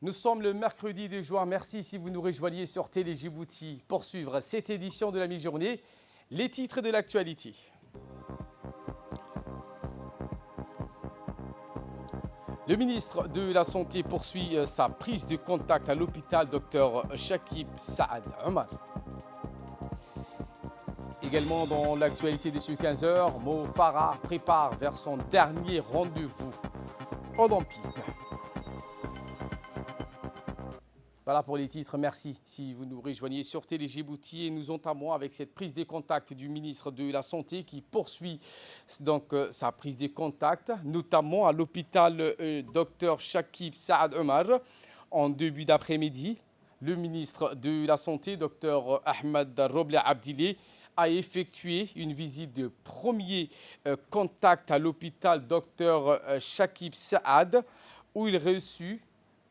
Nous sommes le mercredi 2 juin. Merci si vous nous rejoignez sur Télé Djibouti pour suivre cette édition de la mi-journée. Les titres de l'actualité. Le ministre de la Santé poursuit sa prise de contact à l'hôpital Dr Shakib Saad Omar. Également dans l'actualité de ce 15h, Mo Farah prépare vers son dernier rendez-vous olympique. Voilà pour les titres, merci si vous nous rejoignez sur Télé Djibouti et nous entamons avec cette prise de contact du ministre de la Santé qui poursuit donc sa prise de contact, notamment à l'hôpital Dr Shakib Saad Omar en début d'après-midi. Le ministre de la Santé, Dr Ahmed Roble Abdile, a effectué une visite de premier contact à l'hôpital Dr Shakib Saad où il reçut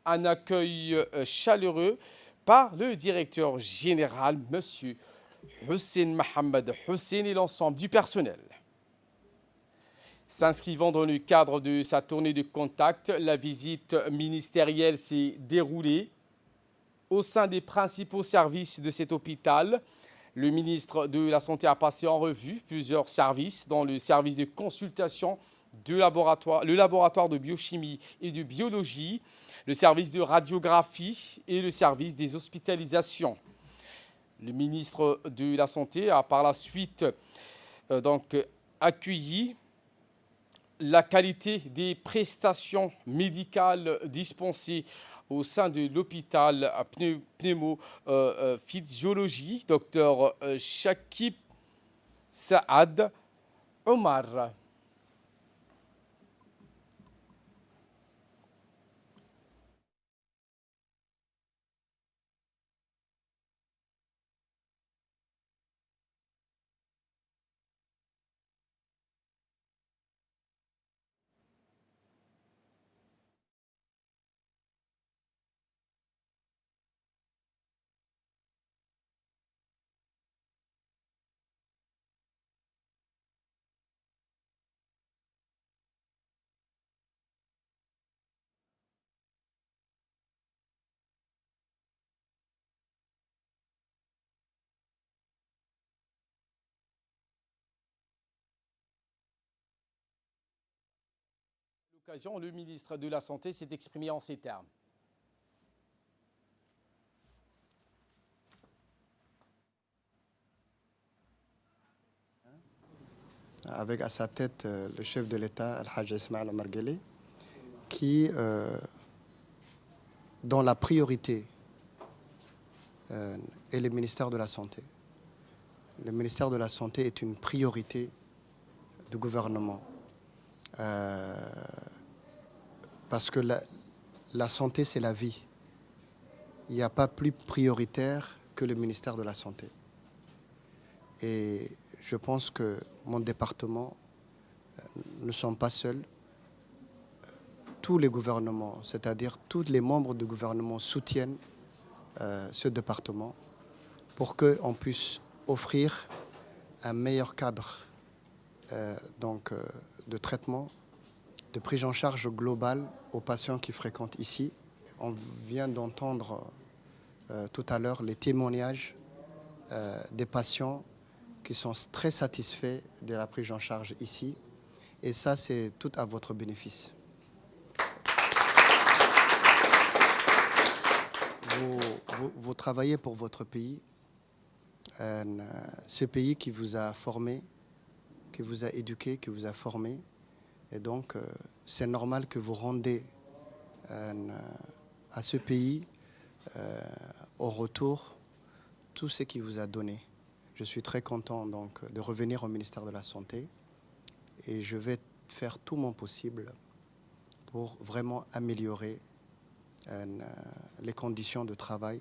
un accueil chaleureux par le directeur général, M. Hussein Mohamed Hussein et l'ensemble du personnel. S'inscrivant dans le cadre de sa tournée de contact, la visite ministérielle s'est déroulée au sein des principaux services de cet hôpital. Le ministre de la Santé a passé en revue plusieurs services, dont le service de consultation, le laboratoire de biochimie et de biologie, le service de radiographie et le service des hospitalisations. Le ministre de la Santé a par la suite accueilli la qualité des prestations médicales dispensées au sein de l'hôpital pneumophysiologie, Dr Shakib Saad Omar. Le ministre de la Santé s'est exprimé en ces termes. Avec à sa tête le chef de l'État, Al-Hajj Ismaïl Omar Guelleh, qui, dont la priorité est le ministère de la Santé. Le ministère de la Santé est une priorité du gouvernement. Parce que la santé, c'est la vie. Il n'y a pas plus prioritaire que le ministère de la Santé. Et je pense que mon département, nous ne sommes pas seuls. Tous les gouvernements, c'est-à-dire tous les membres du gouvernement soutiennent ce département pour qu'on puisse offrir un meilleur cadre de traitement, de prise en charge globale aux patients qui fréquentent ici. On vient d'entendre tout à l'heure les témoignages des patients qui sont très satisfaits de la prise en charge ici. Et ça, c'est tout à votre bénéfice. Vous travaillez pour votre pays, ce pays qui vous a formé, qui vous a éduqué, qui vous a formé. Et donc, c'est normal que vous rendez à ce pays, au retour, tout ce qu'il vous a donné. Je suis très content donc, de revenir au ministère de la Santé et je vais faire tout mon possible pour vraiment améliorer les conditions de travail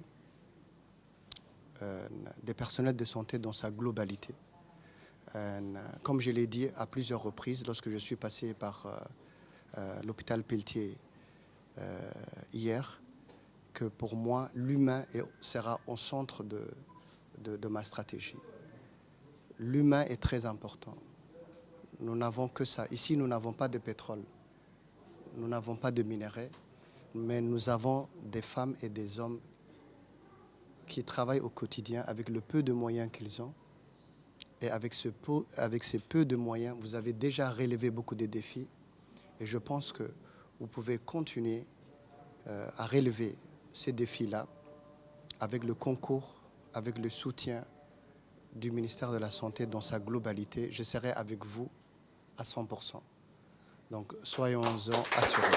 des personnels de santé dans sa globalité. Comme je l'ai dit à plusieurs reprises lorsque je suis passé par l'hôpital Pelletier hier, que pour moi, l'humain sera au centre de ma stratégie. L'humain est très important. Nous n'avons que ça. Ici, nous n'avons pas de pétrole. Nous n'avons pas de minerais. mais nous avons des femmes et des hommes qui travaillent au quotidien avec le peu de moyens qu'ils ont. Et avec ce peu de moyens, vous avez déjà relevé beaucoup de défis. Et je pense que vous pouvez continuer à relever ces défis-là avec le concours, avec le soutien du ministère de la Santé dans sa globalité. Je serai avec vous à 100%. Donc, soyons-en assurés.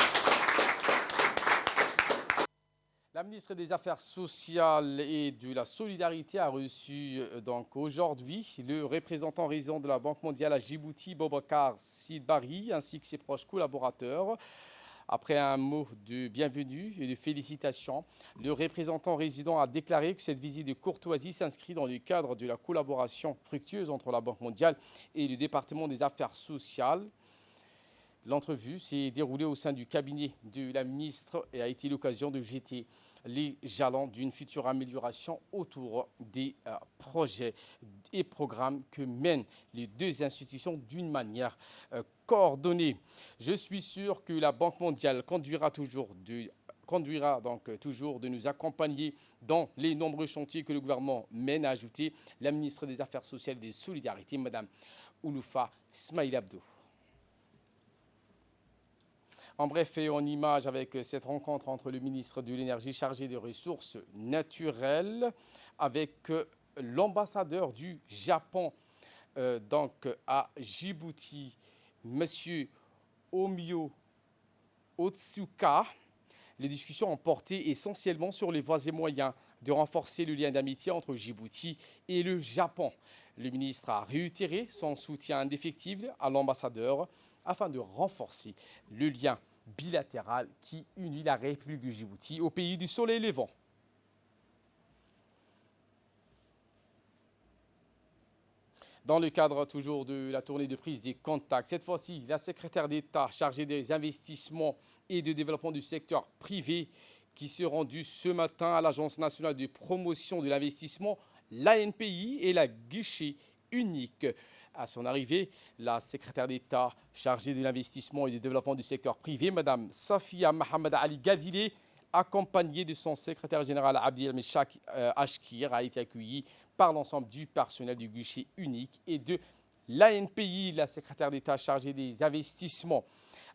La ministre des Affaires sociales et de la solidarité a reçu donc aujourd'hui le représentant résident de la Banque mondiale à Djibouti, Boubacar Sidbari, ainsi que ses proches collaborateurs. Après un mot de bienvenue et de félicitations, le représentant résident a déclaré que cette visite de courtoisie s'inscrit dans le cadre de la collaboration fructueuse entre la Banque mondiale et le département des Affaires sociales. L'entrevue s'est déroulée au sein du cabinet de la ministre et a été l'occasion de jeter les jalons d'une future amélioration autour des projets et programmes que mènent les deux institutions d'une manière coordonnée. Je suis sûr que la Banque mondiale conduira donc toujours de nous accompagner dans les nombreux chantiers que le gouvernement mène, a ajouté la ministre des Affaires sociales et des Solidarités, Mme Ouloufa Smaïl Abdou. En bref et en image avec cette rencontre entre le ministre de l'Énergie chargé des ressources naturelles avec l'ambassadeur du Japon donc à Djibouti, M. Omio Otsuka. Les discussions ont porté essentiellement sur les voies et moyens de renforcer le lien d'amitié entre Djibouti et le Japon. Le ministre a réitéré son soutien indéfectible à l'ambassadeur afin de renforcer le lien bilatéral qui unit la République du Djibouti au pays du soleil levant. Dans le cadre toujours de la tournée de prise des contacts, cette fois-ci, la secrétaire d'État chargée des investissements et de développement du secteur privé qui s'est rendue ce matin à l'Agence nationale de promotion de l'investissement, l'ANPI, et la guichet unique. À son arrivée, la secrétaire d'État chargée de l'investissement et du développement du secteur privé, Mme Safia Mohamed Ali Gadile, accompagnée de son secrétaire général Abdi El-Meshak Ashkir, a été accueillie par l'ensemble du personnel du guichet unique et de l'ANPI. La secrétaire d'État chargée des investissements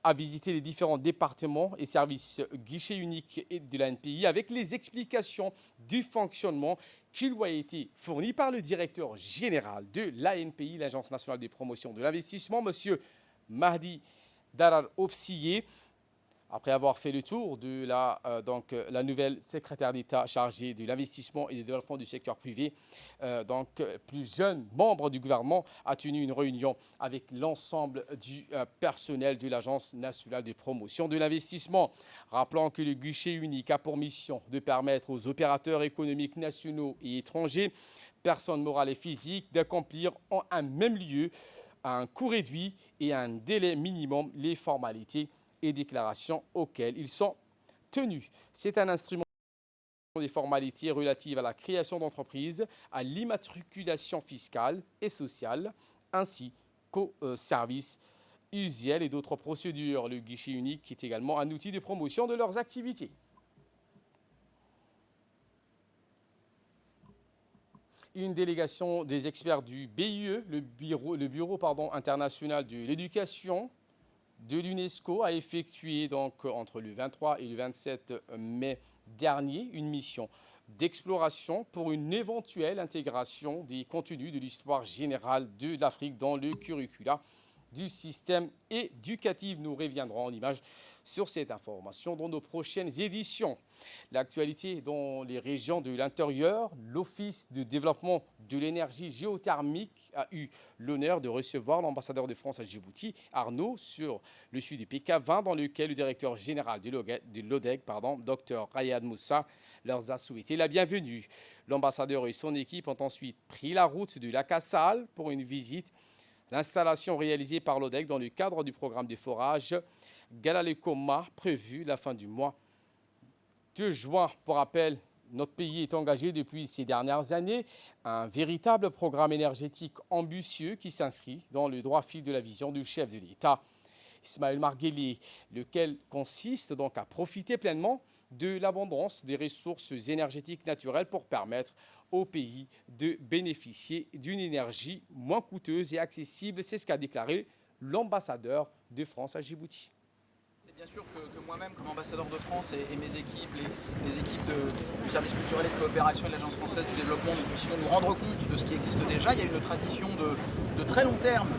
a visité les différents départements et services guichet unique et de l'ANPI avec les explications du fonctionnement qui lui a été fourni par le directeur général de l'ANPI, l'Agence nationale de promotion de l'investissement, M. Mahdi Darar Obsiye. Après avoir fait le tour de la nouvelle secrétaire d'État chargée de l'investissement et du développement du secteur privé, plus jeune membre du gouvernement, a tenu une réunion avec l'ensemble du personnel de l'Agence nationale de promotion de l'investissement. Rappelant que le guichet unique a pour mission de permettre aux opérateurs économiques nationaux et étrangers, personnes morales et physiques, d'accomplir en un même lieu, à un coût réduit et à un délai minimum, les formalités et déclarations auxquelles ils sont tenus. C'est un instrument des formalités relatives à la création d'entreprises, à l'immatriculation fiscale et sociale, ainsi qu'aux services usuels et d'autres procédures. Le guichet unique est également un outil de promotion de leurs activités. Une délégation des experts du BIE, le Bureau international de l'éducation, de l'UNESCO a effectué donc entre le 23 et le 27 mai dernier une mission d'exploration pour une éventuelle intégration des contenus de l'histoire générale de l'Afrique dans le curricula du système éducatif. Nous reviendrons en images sur cette information dans nos prochaines éditions. L'actualité dans les régions de l'intérieur, l'Office de développement de l'énergie géothermique a eu l'honneur de recevoir l'ambassadeur de France à Djibouti, Arnaud, sur le sud du PK20, dans lequel le directeur général de l'ODEG, Dr Rayad Moussa, leur a souhaité la bienvenue. L'ambassadeur et son équipe ont ensuite pris la route de Lakassal pour une visite. L'installation réalisée par l'ODEG dans le cadre du programme de forage Galalekoma, prévu la fin du mois de juin. Pour rappel, notre pays est engagé depuis ces dernières années un véritable programme énergétique ambitieux qui s'inscrit dans le droit fil de la vision du chef de l'État Ismaël Marguerite, lequel consiste donc à profiter pleinement de l'abondance des ressources énergétiques naturelles pour permettre au pays de bénéficier d'une énergie moins coûteuse et accessible. C'est ce qu'a déclaré l'ambassadeur de France à Djibouti. C'est bien sûr que moi-même, comme ambassadeur de France et mes équipes, les équipes du service culturel et de coopération et de l'Agence française du développement, nous puissions nous rendre compte de ce qui existe déjà. Il y a une tradition de très long terme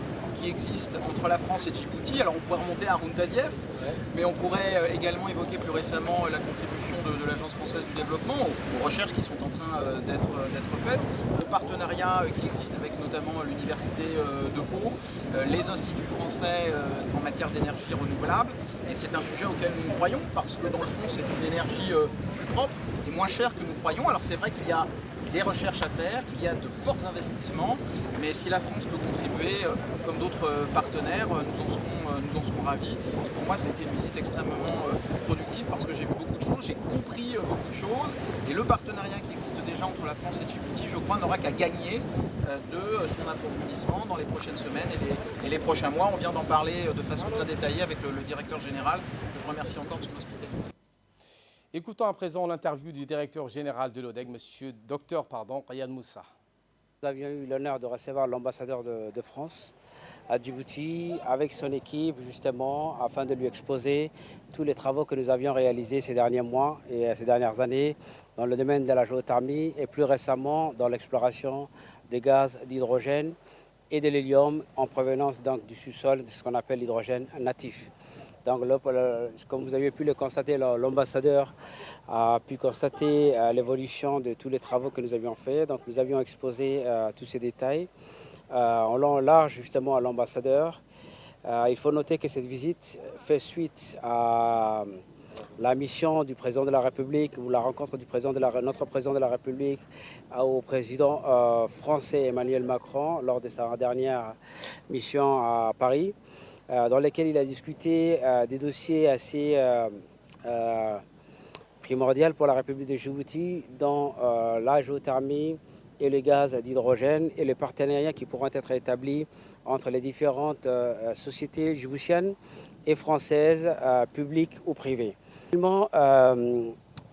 qui existe entre la France et Djibouti. Alors on pourrait remonter à Haroun Tazieff, mais on pourrait également évoquer plus récemment la contribution de l'Agence française du développement aux recherches qui sont en train d'être faites, le partenariat qui existe avec notamment l'Université de Pau, les instituts français en matière d'énergie renouvelable. Et c'est un sujet auquel nous croyons parce que dans le fond c'est une énergie plus propre et moins chère que nous croyons. Alors c'est vrai qu'il y a des recherches à faire, qu'il y a de forts investissements, mais si la France peut contribuer, comme d'autres partenaires, nous en serons ravis. Et pour moi, ça a été une visite extrêmement productive parce que j'ai vu beaucoup de choses, j'ai compris beaucoup de choses, et le partenariat qui existe déjà entre la France et Djibouti, je crois, n'aura qu'à gagner de son approfondissement dans les prochaines semaines et les prochains mois. On vient d'en parler de façon très détaillée avec le directeur général, que je remercie encore de son hospitalité. Écoutons à présent l'interview du directeur général de l'ODEG, monsieur Dr Ryan Moussa. Nous avions eu l'honneur de recevoir l'ambassadeur de France à Djibouti avec son équipe justement afin de lui exposer tous les travaux que nous avions réalisés ces derniers mois et ces dernières années dans le domaine de la géothermie et plus récemment dans l'exploration des gaz d'hydrogène et de l'hélium en provenance donc, du sous-sol de ce qu'on appelle l'hydrogène natif. Donc, comme vous avez pu le constater, l'ambassadeur a pu constater l'évolution de tous les travaux que nous avions faits. Donc, nous avions exposé tous ces détails en long et large justement à l'ambassadeur. Il faut noter que cette visite fait suite à la mission du président de la République ou la rencontre du notre président de la République au président français Emmanuel Macron lors de sa dernière mission à Paris, dans lesquels il a discuté des dossiers assez primordiaux pour la République de Djibouti, dont la géothermie et le gaz d'hydrogène et les partenariats qui pourront être établis entre les différentes sociétés djiboutiennes et françaises, publiques ou privées.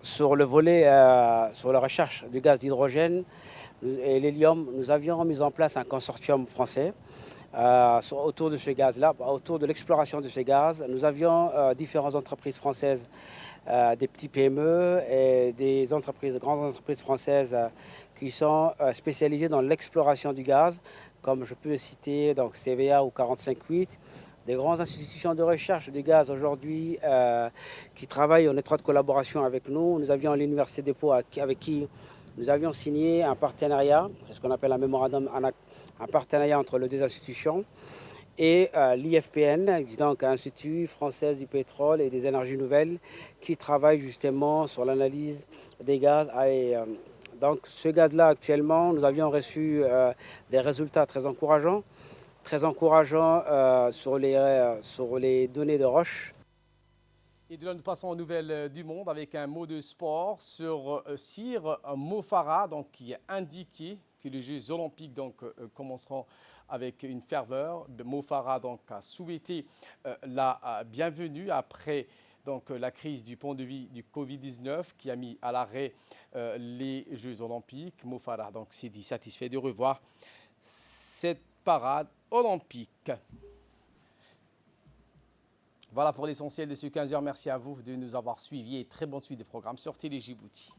Sur le volet, sur la recherche du gaz d'hydrogène et l'hélium, nous avions mis en place un consortium français autour de ce gaz-là, autour de l'exploration de ce gaz. Nous avions différentes entreprises françaises, des petits PME et des grandes entreprises françaises qui sont spécialisées dans l'exploration du gaz, comme je peux citer donc CVA ou 45-8, des grandes institutions de recherche du gaz aujourd'hui qui travaillent en étroite collaboration avec nous. Nous avions l'Université de Pau avec qui nous avions signé un partenariat, c'est ce qu'on appelle un mémorandum, un partenariat entre les deux institutions, et l'IFPN, donc Institut français du pétrole et des énergies nouvelles, qui travaille justement sur l'analyse des gaz. Donc ce gaz-là, actuellement, nous avions reçu des résultats très encourageants sur les données de roche. Et de là, nous passons aux nouvelles du monde avec un mot de sport sur Sir Mo Farah, donc, qui a indiqué que les Jeux olympiques commenceront avec une ferveur. Mo Farah donc, a souhaité la bienvenue après la crise du point de vue du Covid-19 qui a mis à l'arrêt les Jeux olympiques. Mo Farah s'est dit satisfait de revoir cette parade olympique. Voilà pour l'essentiel de ce 15h. Merci à vous de nous avoir suivis et très bonne suite des programmes sur Télé Djibouti.